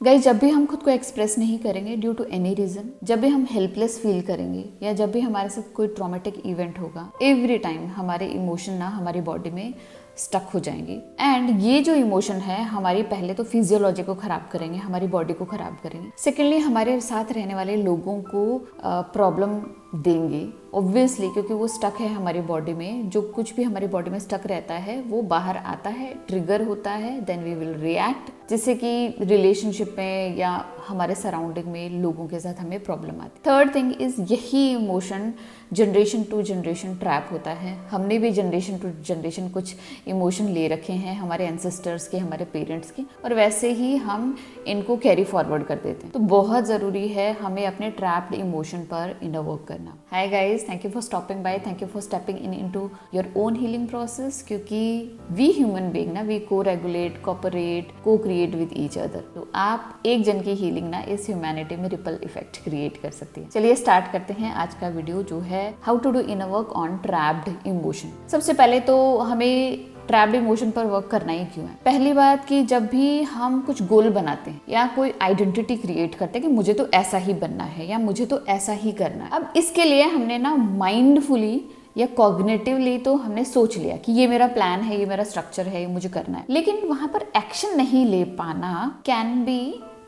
Guys, जब भी हम खुद को एक्सप्रेस नहीं करेंगे ड्यू टू एनी रीजन, जब भी हम हेल्पलेस फील करेंगे या जब भी हमारे साथ कोई ट्रॉमेटिक इवेंट होगा, एवरी टाइम हमारे इमोशन ना हमारी बॉडी में स्टक हो जाएंगी। एंड ये जो इमोशन है हमारी पहले तो फिजियोलॉजी को खराब करेंगे, हमारी बॉडी को खराब करेंगे। सेकेंडली हमारे साथ रहने वाले लोगों को प्रॉब्लम देंगे ऑब्वियसली, क्योंकि वो स्टक है हमारी बॉडी में। जो कुछ भी हमारी बॉडी में स्टक रहता है वो बाहर आता है, ट्रिगर होता है, देन वी विल रिएक्ट, जिससे कि रिलेशनशिप में या हमारे सराउंडिंग में लोगों के साथ हमें प्रॉब्लम आती है। थर्ड थिंग इज यही emotion generation to generation trap होता है। हमने भी जनरेशन टू जनरेशन कुछ इमोशन ले रखे हैं हमारे एंसेस्टर्स के, हमारे पेरेंट्स के, और वैसे ही हम इनको कैरी फॉरवर्ड कर देते हैं। तो बहुत ज़रूरी है हमें अपने ट्रैप्ड इमोशन पर इनर वर्क करना। Hi guys, thank you for stopping by, thank you for stepping into your own healing process, क्योंकि वी ह्यूमन बीइंग ना, वी को रेगुलेट, कोऑपरेट, को क्रिएट विद ईच अदर। तो आप एक जन की हीलिंग ना इस ह्यूमैनिटी में रिपल इफेक्ट क्रिएट कर सकती है। चलिए स्टार्ट करते हैं आज का वीडियो, जो है how to do inner work on trapped emotion. सबसे पहले तो हमें ट्रैप्ड इमोशन पर वर्क करना ही क्यों है। पहली बात कि जब भी हम कुछ गोल बनाते हैं या कोई आइडेंटिटी क्रिएट करते हैं कि मुझे तो ऐसा ही बनना है या मुझे तो ऐसा ही करना है, अब इसके लिए हमने ना माइंडफुली या कॉग्निटिवली तो हमने सोच लिया कि ये मेरा प्लान है, ये मेरा स्ट्रक्चर है, ये मुझे करना है, लेकिन वहां पर एक्शन नहीं ले पाना can be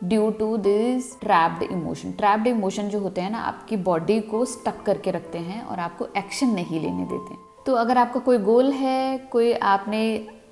due to this trapped emotion. Trapped emotion जो होते हैं ना, आपकी बॉडी को स्टक करके रखते हैं और आपको एक्शन नहीं लेने देते। तो अगर आपका कोई गोल है, कोई आपने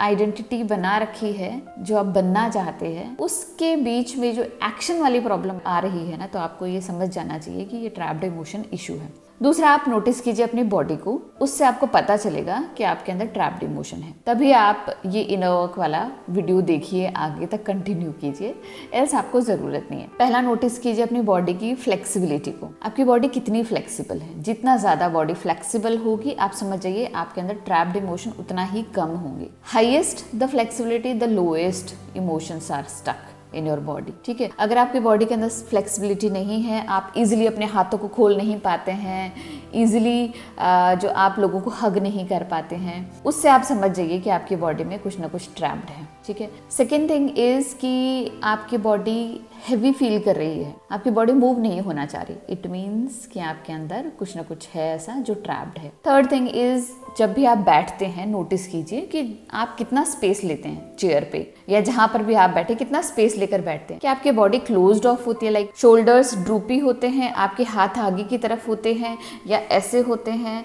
आइडेंटिटी बना रखी है जो आप बनना चाहते हैं, उसके बीच में जो एक्शन वाली प्रॉब्लम आ रही है ना, तो आपको ये समझ जाना चाहिए कि ये ट्रैप्ड इमोशन इशू है। दूसरा, आप नोटिस कीजिए अपनी बॉडी को, उससे आपको पता चलेगा कि आपके अंदर ट्रैप्ड इमोशन है। तभी आप ये इनर वर्क वाला वीडियो देखिए, आगे तक कंटिन्यू कीजिए, एल्स आपको जरूरत नहीं है। पहला, नोटिस कीजिए अपनी बॉडी की फ्लेक्सिबिलिटी को। आपकी बॉडी कितनी फ्लेक्सिबल है। जितना ज्यादा बॉडी फ्लेक्सिबल होगी, आप समझ जाइए आपके अंदर ट्रैप्ड इमोशन उतना ही कम होंगे। Highest the flexibility, the lowest emotions are stuck in your body. ठीक है, अगर आपकी बॉडी के अंदर फ्लेक्सिबिलिटी नहीं है, आप इजीली अपने हाथों को खोल नहीं पाते हैं, इजीली जो आप लोगों को हग नहीं कर पाते हैं, उससे आप समझ जाइए कि आपकी बॉडी में कुछ ना कुछ ट्रैप्ड है। ठीक है। सेकेंड थिंग इज कि आपकी बॉडी हैवी फील कर रही है, आपकी बॉडी मूव नहीं होना चाह रही, इट मीन्स कि आपके अंदर कुछ ना कुछ है ऐसा जो ट्रैप्ड है। थर्ड थिंग इज, जब भी आप बैठते हैं नोटिस कीजिए कि आप कितना स्पेस लेते हैं चेयर पे या जहां पर भी आप बैठे, कितना स्पेस लेकर बैठते हैं। कि आपकी बॉडी क्लोज्ड ऑफ होती है, लाइक शोल्डर्स ड्रूपी होते हैं, आपके हाथ आगे की तरफ होते हैं या ऐसे होते हैं,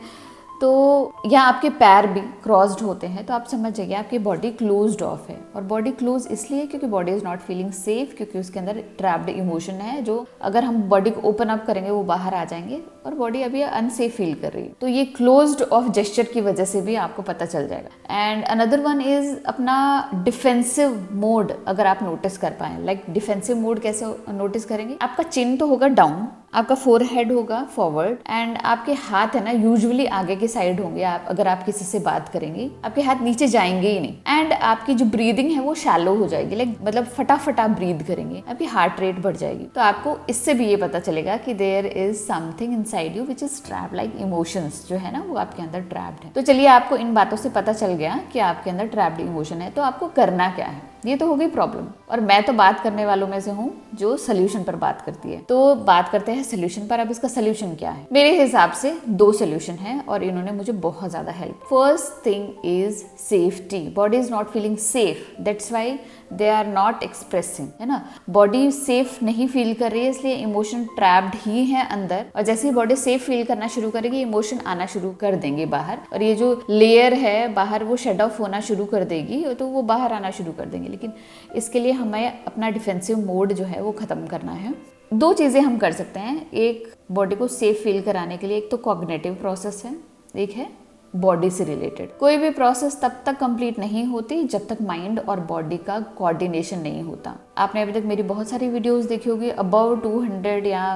तो या आपके पैर भी क्रॉस्ड होते हैं, तो आप समझ जाइए आपकी बॉडी क्लोज्ड ऑफ है। और बॉडी क्लोज इसलिए क्योंकि body is not feeling safe, क्योंकि उसके अंदर ट्रैप्ड इमोशन है जो अगर हम बॉडी को ओपन अप करेंगे वो बाहर आ जाएंगे और बॉडी अभी अनसेफ फील कर रही है। तो ये क्लोज्ड ऑफ जेस्चर की वजह से भी आपको पता चल जाएगा। एंड अनदर वन इज अपना डिफेंसिव मोड, अगर आप नोटिस कर पाए, लाइक डिफेंसिव मोड कैसे नोटिस करेंगे, आपका चिन तो होगा डाउन, आपका फोरहेड होगा फॉरवर्ड, एंड आपके हाथ है ना यूजुअली आगे की साइड होंगे। आप अगर आप किसी से बात करेंगे, आपके हाथ नीचे जाएंगे ही नहीं, एंड आपकी जो ब्रीदिंग है वो शैलो हो जाएगी, लाइक मतलब फटाफट आप ब्रीद करेंगे, आपकी हार्ट रेट बढ़ जाएगी। तो आपको इससे भी ये पता चलेगा कि there is something inside you which is trapped, like emotions जो है ना वो आपके अंदर ट्रैप्ड है। तो चलिए, आपको इन बातों से पता चल गया कि आपके अंदर ट्रैप्ड इमोशन है, तो आपको करना क्या है। ये तो हो गई प्रॉब्लम, और मैं तो बात करने वालों में से हूँ जो सोल्यूशन पर बात करती है। तो बात करते हैं सोल्यूशन पर। अब इसका सोल्यूशन क्या है? मेरे हिसाब से 2 सोल्यूशन है और इन्होंने मुझे बहुत ज्यादा help. First thing is safety. Body is not feeling safe, that's why they are not expressing, है ना। बॉडी सेफ नहीं फील कर रही है, इसलिए इमोशन ट्रैप्ड ही है अंदर, और जैसे ही बॉडी सेफ फील करना शुरू करेगी, इमोशन आना शुरू कर देंगे बाहर, और ये जो लेयर है बाहर वो शेड ऑफ होना शुरू कर देगी, तो वो बाहर आना शुरू कर देंगे। लेकिन इसके लिए हमें अपना डिफेंसिव मोड जो है वो खत्म करना है। 2 चीजें हम कर सकते हैं। एक, बॉडी को सेफ फील कराने के लिए एक तो कॉग्निटिव प्रोसेस है, एक है बॉडी से रिलेटेड। कोई भी प्रोसेस तब तक कंप्लीट नहीं होती जब तक माइंड और बॉडी का कोऑर्डिनेशन नहीं होता। आपने अभी तक मेरी बहुत सारी वीडियोस देखी होगी, अबव 200 या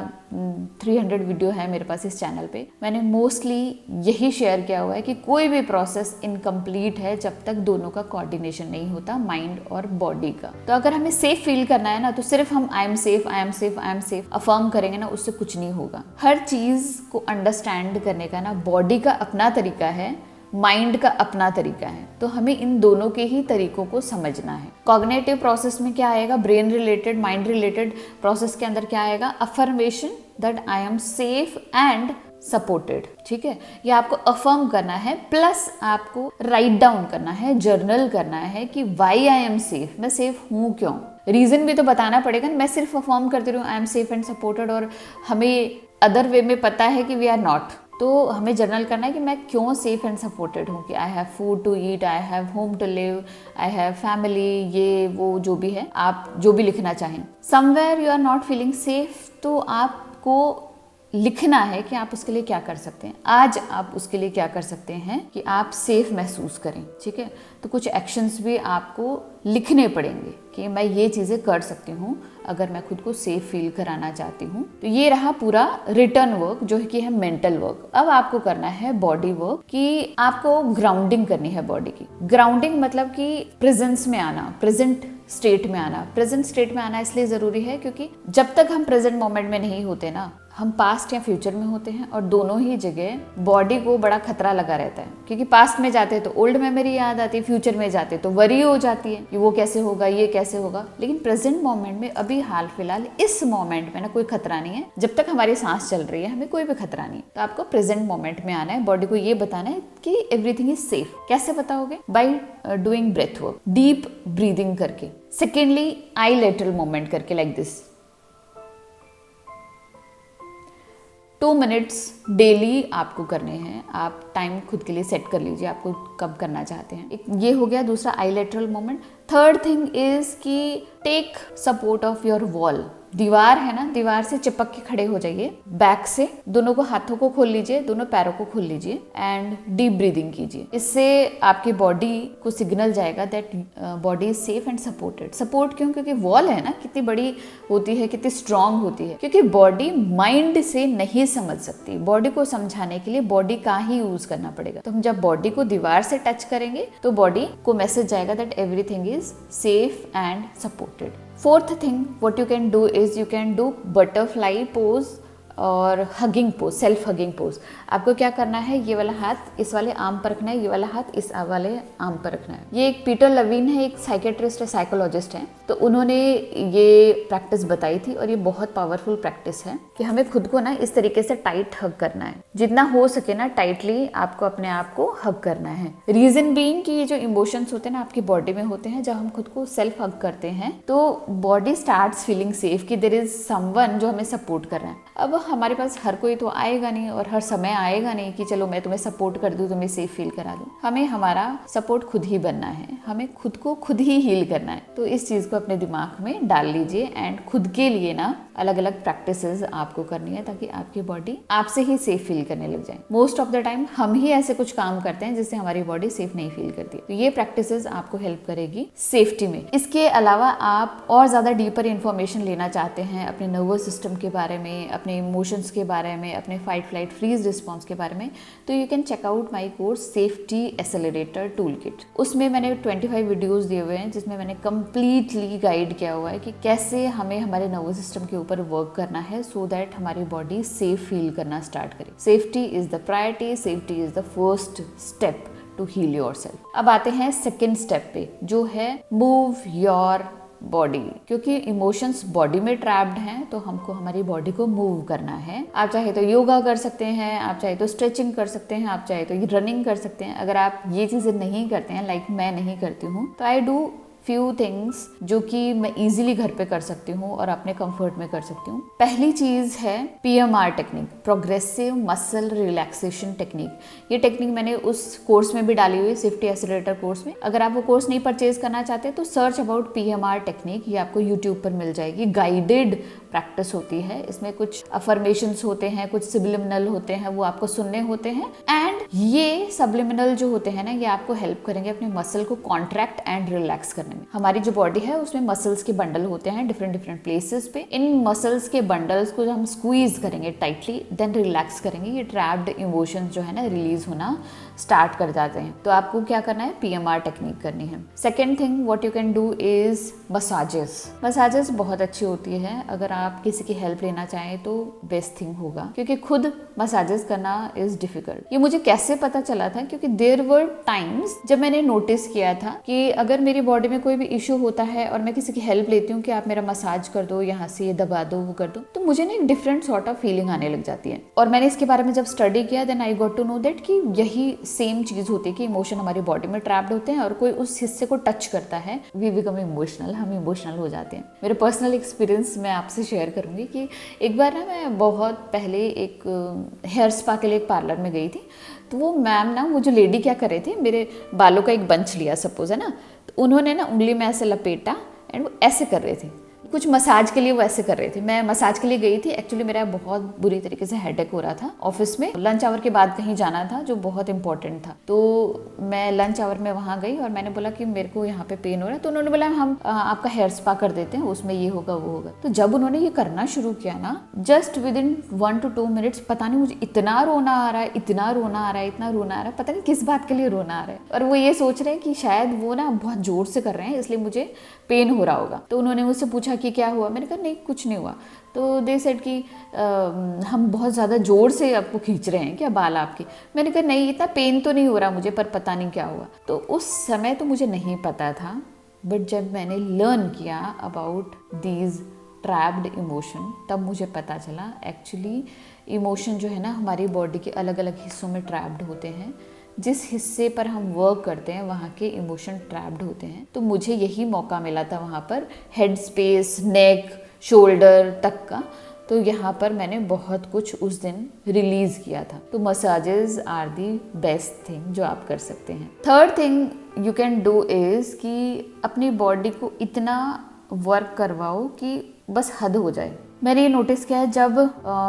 300 वीडियो है मेरे पास इस चैनल पे। मैंने मोस्टली यही शेयर किया हुआ है कि कोई भी प्रोसेस इनकम्प्लीट है जब तक दोनों का कोऑर्डिनेशन नहीं होता, माइंड और बॉडी का। तो अगर हमें सेफ फील करना है ना, तो सिर्फ हम I am safe, I am safe, I am safe affirm करेंगे ना, उससे कुछ नहीं होगा। हर चीज को अंडरस्टैंड करने का ना बॉडी का अपना तरीका है, माइंड का अपना तरीका है। तो हमें इन दोनों के ही तरीकों को समझना है। कॉग्निटिव प्रोसेस में क्या आएगा, brain related, mind related process के अंदर क्या आएगा, affirmation that I am safe and supported. ठीक है, ये आपको अफर्म करना है, प्लस आपको राइट डाउन करना है, जर्नल करना है कि वाई आई एम सेफ, मैं सेफ हूँ क्यों, रीजन भी तो बताना पड़ेगा। मैं सिर्फ अफर्म करती रहूँ I am safe and supported और हमें अदर वे में पता है कि वी आर नॉट, तो हमें जर्नल करना है कि मैं क्यों सेफ एंड सपोर्टेड हूँ, कि I have food to eat, I have home to live, I have family, ये वो जो भी है, आप जो भी लिखना चाहें। Somewhere you are not feeling safe, तो आपको लिखना है कि आप उसके लिए क्या कर सकते हैं, आज आप उसके लिए क्या कर सकते हैं कि आप सेफ महसूस करें। ठीक है, तो कुछ एक्शंस भी आपको लिखने पड़ेंगे कि मैं ये चीज़ें कर सकती हूँ अगर मैं खुद को सेफ फील कराना चाहती हूँ। तो ये रहा पूरा रिटर्न वर्क जो है कि है मेंटल वर्क। अब आपको करना है बॉडी वर्क, कि आपको ग्राउंडिंग करनी है बॉडी की। ग्राउंडिंग मतलब कि प्रेजेंस में आना, प्रेजेंट स्टेट में आना। प्रेजेंट स्टेट में आना इसलिए ज़रूरी है क्योंकि जब तक हम प्रेजेंट मोमेंट में नहीं होते ना, हम पास्ट या फ्यूचर में होते हैं और दोनों ही जगह बॉडी को बड़ा खतरा लगा रहता है। क्योंकि पास्ट में जाते हैं तो ओल्ड मेमोरी याद आती है, फ्यूचर में जाते तो वरी हो जाती है कि वो कैसे होगा, ये कैसे होगा। लेकिन प्रेजेंट मोमेंट में, अभी हाल फिलहाल इस मोमेंट में ना कोई खतरा नहीं है। जब तक हमारी सांस चल रही है हमें कोई भी खतरा नहीं है। तो आपको प्रेजेंट मोमेंट में आना है, बॉडी को ये बताना है कि एवरीथिंग इज सेफ। कैसे बताओगे? By doing breath work, deep breathing करके। सेकेंडली आई लेटरल मूवमेंट करके, लाइक दिस 2 मिनट्स डेली आपको करने हैं। आप टाइम खुद के लिए सेट कर लीजिए, आपको कब करना चाहते हैं। एक ये हो गया दूसरा eye lateral movement. Third thing is कि take support of your wall. दीवार है ना, दीवार से चिपक के खड़े हो जाइए, बैक से दोनों को, हाथों को खोल लीजिए, दोनों पैरों को खोल लीजिए एंड डीप ब्रीदिंग कीजिए। इससे आपकी बॉडी को सिग्नल जाएगा that body is safe and supported. Support क्यों? क्योंकि वॉल है ना, कितनी बड़ी होती है, कितनी स्ट्रांग होती है। क्योंकि बॉडी माइंड से नहीं समझ सकती, बॉडी को समझाने के लिए बॉडी का ही यूज करना पड़ेगा। तो हम जब बॉडी को दीवार से टच करेंगे तो बॉडी को मैसेज जाएगा that everything is safe and supported. Fourth thing what you can do is you can do butterfly pose और hugging pose, self hugging pose. आपको क्या करना है, ये वाला हाथ इस वाले आर्म पर रखना है, ये वाला हाथ इस वाले आर्म पर रखना है। ये एक पीटर लवीन है, एक साइकेट्रिस्ट है, साइकोलॉजिस्ट है, तो उन्होंने ये प्रैक्टिस बताई थी और ये बहुत पावरफुल प्रैक्टिस है कि हमें खुद को ना इस तरीके से टाइट हग करना है, जितना हो सके ना टाइटली आपको अपने आप को हग करना है। रीजन बीइंग कि ये जो इमोशंस होते हैं ना आपकी बॉडी में होते हैं, जब हम खुद को सेल्फ हग करते हैं तो बॉडी स्टार्ट्स फीलिंग सेफ कि देयर इज समवन जो हमें सपोर्ट कर रहा है। अब हमारे पास हर कोई तो आएगा नहीं और हर समय आएगा नहीं कि चलो मैं तुम्हें सपोर्ट कर दूं, तुम्हें सेफ फील करा दूं। हमें हमारा सपोर्ट खुद ही बनना है, हमें खुद को खुद ही हील करना है। तो इस चीज़ को अपने दिमाग में डाल लीजिए एंड खुद के लिए ना अलग अलग प्रैक्टिसेस आपको करनी है ताकि आपकी बॉडी आपसे ही सेफ फील करने लग जाए। मोस्ट ऑफ द टाइम हम ही ऐसे कुछ काम करते हैं जिससे हमारी बॉडी सेफ नहीं फील करती। तो ये प्रैक्टिसेस आपको हेल्प करेगी सेफ्टी में। इसके अलावा आप और ज़्यादा डीपर इंफॉर्मेशन लेना चाहते हैं अपने नर्वस सिस्टम के बारे में, अपने इमोशंस के बारे में, अपने फाइट फ्लाइट फ्रीज रिस्पॉन्स के बारे में, तो you can check out my course safety accelerator tool kit. उसमें मैंने 25 वीडियोस दिए हुए हैं जिसमें मैंने कंप्लीटली गाइड किया हुआ है कि कैसे हमें हमारे नर्वस सिस्टम के ऊपर वर्क करना है सो दैट हमारी बॉडी सेफ फील करना स्टार्ट करे। Safety is the priority, safety is the first step to heal yourself. अब आते हैं सेकेंड स्टेप पे जो है मूव योर बॉडी। क्योंकि इमोशंस बॉडी में ट्रैप्ड हैं तो हमको हमारी बॉडी को मूव करना है। आप चाहे तो योगा कर सकते हैं, आप चाहे तो स्ट्रेचिंग कर सकते हैं, आप चाहे तो रनिंग कर सकते हैं। अगर आप ये चीज़ें नहीं करते हैं, लाइक मैं नहीं करती हूँ, तो आई डू फ्यू थिंग्स जो कि मैं इजीली घर पे कर सकती हूँ और अपने कंफर्ट में कर सकती हूँ। पहली चीज़ है PMR technique, progressive muscle relaxation technique. ये टेक्निक मैंने उस कोर्स में भी डाली हुई है, सेफ्टी एक्सेलरेटर कोर्स में। अगर आप वो कोर्स नहीं परचेज करना चाहते तो सर्च अबाउट PMR टेक्निक, ये आपको यूट्यूब पर मिल जाएगी। गाइडेड प्रैक्टिस होती है, इसमें कुछ अफर्मेशंस होते हैं, कुछ सब्लिमिनल होते हैं, वो आपको सुनने होते हैं। एंड ये सब्लिमिनल जो होते हैं ना, ये आपको हेल्प करेंगे अपने मसल को कॉन्ट्रैक्ट एंड रिलैक्स करने में। में। हमारी जो बॉडी है उसमें मसल्स के बंडल होते हैं डिफरेंट डिफरेंट प्लेसेस पे। इन मसल्स के बंडल्स को जब हम स्क्वीज करेंगे टाइटली, देन रिलैक्स करेंगे, ये ट्रैप्ड इमोशंस जो है ना रिलीज होना स्टार्ट कर जाते हैं। तो आपको क्या करना है, PMR टेक्निक करनी है। Second thing what you can do is massages. Massages बहुत अच्छी होती है, अगर आप किसी की हेल्प लेना चाहें तो बेस्ट थिंग होगा, क्योंकि खुद मसाजेस करना इज डिफिकल्ट। ये मुझे कैसे पता चला था, क्योंकि देयर वर टाइम्स जब मैंने नोटिस किया था कि अगर मेरी बॉडी में कोई भी इशू होता है और मैं किसी की हेल्प लेती हूँ कि आप मेरा मसाज कर दो, यहाँ से ये दबा दो, वो कर दो, तो मुझे ना एक डिफरेंट सॉर्ट ऑफ फीलिंग आने लग जाती है। और मैंने इसके बारे में जब स्टडी किया, then I got to know that कि यही सेम चीज होती है कि इमोशन हमारी बॉडी में ट्रैप्ड होते हैं और कोई उस हिस्से को टच करता है, वी बिकम इमोशनल, हम इमोशनल हो जाते हैं। मेरे पर्सनल एक्सपीरियंस मैं आपसे शेयर करूंगी कि एक बार ना मैं बहुत पहले एक हेयर स्पा के लिए एक पार्लर में गई थी। तो वो मैम ना, वो जो लेडी क्या कर रहे थे, मेरे बालों का एक बंच लिया सपोज है ना, तो उन्होंने ना उंगली में ऐसे लपेटा एंड वो ऐसे कर रहे थे, कुछ मसाज के लिए वो ऐसे कर रहे थे। मैं मसाज के लिए गई थी, एक्चुअली मेरा बहुत बुरी तरीके से हेडेक हो रहा था ऑफिस में, लंच आवर के बाद कहीं जाना था जो बहुत इंपॉर्टेंट था। तो मैं लंच आवर में वहां गई और मैंने बोला कि मेरे को यहाँ पे पेन हो रहा है। तो उन्होंने बोला हम आपका हेयर स्पा कर देते हैं, उसमें ये होगा वो होगा। तो जब उन्होंने ये करना शुरू किया ना, just with in 1 to 2 minutes, पता नहीं मुझे इतना रोना आ रहा है, इतना रोना आ रहा है, इतना रोना आ रहा है, पता नहीं किस बात के लिए रोना आ रहा है। और वो ये सोच रहे हैं कि शायद वो ना बहुत जोर से कर रहे हैं इसलिए मुझे पेन हो रहा होगा। तो उन्होंने मुझसे पूछा कि क्या हुआ, मैंने कहा नहीं कुछ नहीं हुआ। तो दे सेड कि हम बहुत ज़्यादा ज़ोर से आपको खींच रहे हैं क्या बाल आपके। मैंने कहा नहीं, इतना पेन तो नहीं हो रहा मुझे, पर पता नहीं क्या हुआ। तो उस समय तो मुझे नहीं पता था, बट जब मैंने लर्न किया अबाउट दीज ट्रैप्ड इमोशन, तब मुझे पता चला एक्चुअली इमोशन जो है ना हमारी बॉडी के अलग अलग हिस्सों में ट्रैप्ड होते हैं। जिस हिस्से पर हम वर्क करते हैं वहाँ के इमोशन ट्रैप्ड होते हैं। तो मुझे यही मौका मिला था वहाँ पर, हेड स्पेस, नेक, शोल्डर तक का। तो यहाँ पर मैंने बहुत कुछ उस दिन रिलीज किया था। तो massages are the best thing जो आप कर सकते हैं। Third thing you can do is कि अपनी बॉडी को इतना वर्क करवाओ कि बस हद हो जाए। मैंने ये नोटिस किया है, जब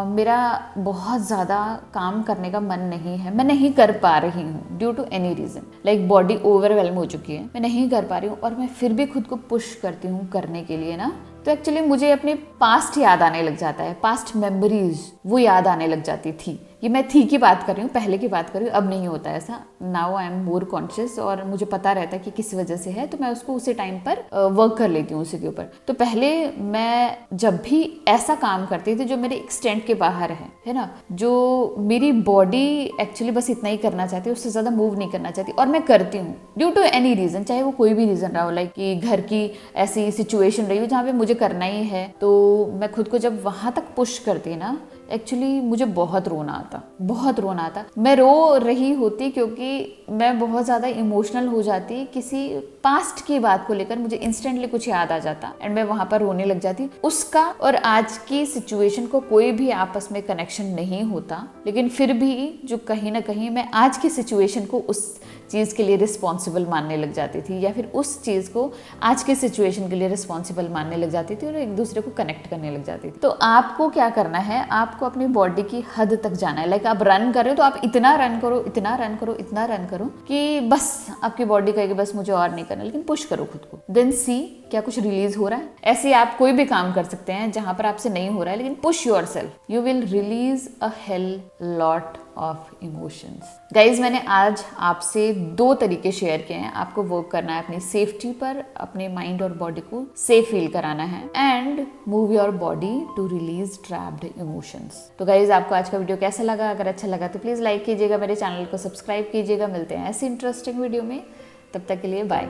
मेरा बहुत ज़्यादा काम करने का मन नहीं है, मैं नहीं कर पा रही हूँ due to any reason, like body overwhelm हो चुकी है, मैं नहीं कर पा रही हूँ और मैं फिर भी खुद को पुश करती हूँ करने के लिए ना, तो एक्चुअली मुझे अपने पास्ट याद आने लग जाता है, पास्ट मेमोरीज वो याद आने लग जाती थी। ये मैं थी की बात कर रही हूँ, पहले की बात कर रही हूँ, अब नहीं होता ऐसा। Now I am more conscious और मुझे पता रहता है कि किस वजह से है, तो मैं उसको उसी टाइम पर वर्क कर लेती हूँ उसी के ऊपर। तो पहले मैं जब भी ऐसा काम करती थी जो मेरे एक्सटेंट के बाहर है ना, जो मेरी बॉडी एक्चुअली बस इतना ही करना चाहती है, उससे ज़्यादा मूव नहीं करना चाहती, और मैं करती हूँ ड्यू टू एनी रीज़न, चाहे वो कोई भी रीज़न रहा हो, लाइक कि घर की ऐसी सिचुएशन रही हो जहाँ पे मुझे करना ही है, तो मैं खुद को जब वहाँ तक पुश करती ना, एक्चुअली मुझे बहुत रोना आता। मैं रो रही होती क्योंकि मैं बहुत ज़्यादा इमोशनल हो जाती, किसी पास्ट की बात को लेकर मुझे इंस्टेंटली कुछ याद आ जाता एंड मैं वहाँ पर रोने लग जाती। उसका और आज की सिचुएशन को कोई भी आपस में कनेक्शन नहीं होता, लेकिन फिर भी जो कहीं ना कहीं मैं आज की सिचुएशन को उस चीज़ के लिए रिस्पॉन्सिबल मानने लग जाती थी, या फिर उस चीज़ को आज के सिचुएशन के लिए रिस्पॉन्सिबल मानने लग जाती थी और एक दूसरे को कनेक्ट करने लग जाती थी। तो आपको क्या करना है, आपको अपनी बॉडी की हद तक जाना है। लाइक आप रन कर रहे हो तो आप इतना रन करो कि बस आपकी बॉडी कहेगी बस मुझे और नहीं करना, लेकिन पुश करो खुद को, देन सी क्या कुछ रिलीज हो रहा है। ऐसे आप कोई भी काम कर सकते हैं जहां पर आपसे नहीं हो रहा है, लेकिन push yourself, you will release a hell lot of emotions. Guys, मैंने आज आपसे 2 तरीके शेयर किए हैं। आपको वर्क करना है अपनी सेफ्टी पर, अपने माइंड और बॉडी को सेफ फील कराना है, and move your body to release trapped emotions. तो गाइज, आपको आज का वीडियो कैसा लगा? अगर अच्छा लगा तो प्लीज लाइक कीजिएगा, मेरे चैनल को सब्सक्राइब कीजिएगा। मिलते हैं ऐसी इंटरेस्टिंग वीडियो में, तब तक के लिए बाय।